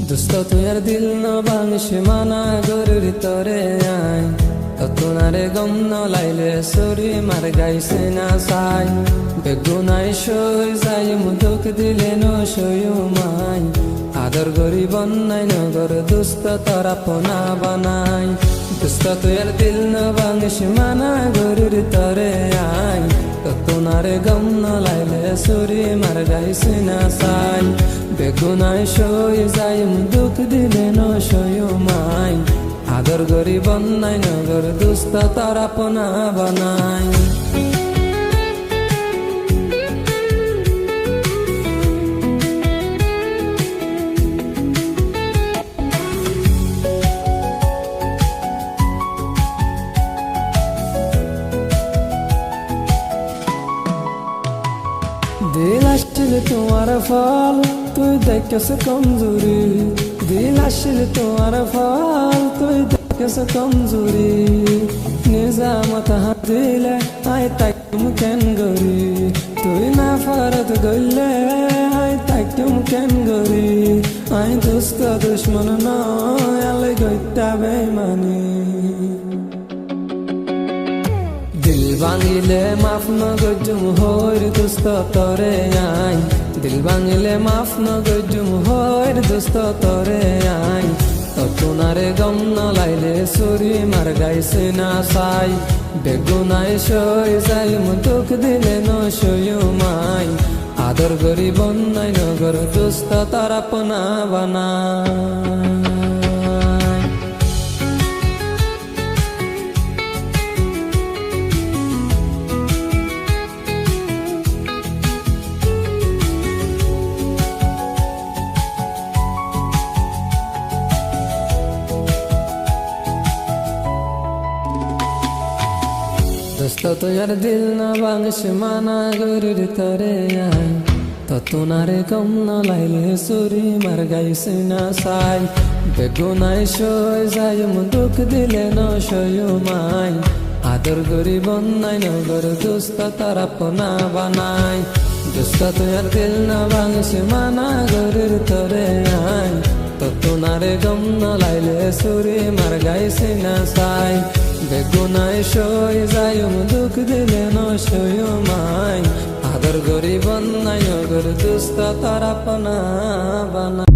দুস্ত তুই আর দিল ন ভাঙিস মানা গরুর তরে আই ততুনারে গম ন লাইলে সরি মার গাইছে না সাই বেগুনাই সই যাই মুদুক দিলে ন সয়ু মাই আদর গরি বন্যাই নগর দুস্ত তরা পোনা বানাই দুস্ত তুই আর দিল ন ভাঙিস মানা গরুর তরে আই ততুনারে গম ন লাইলে সরি মার গাইছে না সাই বেগুনাই সই যাই দুঃখ দিলে ন সয়ু মাই আদর গরি বন্যাই নগর দুস্ত তারা পোনা বানাই দিল আসছিল তোমার ফল তুই দেখেছ কমজোরি দিল আসছিল তোমার ফল তুই দেখেছ কমজোরি নিজামত হাত দিলে আই তাকুম কেন গরি তুই না ফারত গইলে আই তাকুম কেন গরি আই দুস্ত দুশ্মন নয় আলে গইতা বেমানি দিল ভাঙিলে মাফ ন গজুম হইর দুস্ত তরে আই দিল ভাঙিলে মাফ ন গজুম হইর দুস্ত তরে আই ততুনারে গম ন লাইলে সুরি মার গাইছে না সাই বেগুনাই সই যাই মুদুক দিলে ন সয়ু মাই আদর গরি বন্যাই নগর দুস্ত তারা পোনা বানাই দুস্ত তুই দিল না ভাঙিস মানা গরুর তরে আই ততুনারে গম ন লাইলে সুরি মার গাইছে না সাই বেগুনাই সই যাই মুদুক দিলে ন সয়ু মাই আদর গরি বন্যাই নগর দুস্ত তারা পোনা বানাই দুস্ত তুই দিল না ভাঙিস মানা গরুর তরে আই ততুনারে গম ন লাইলে সুরি মার গাইছে না সাই বেগুনাই সই যাই মুদুক দিলে ন সয়ু মাই আদর গরি বন্যাই নগর দুস্ত তারা পোনা বানাই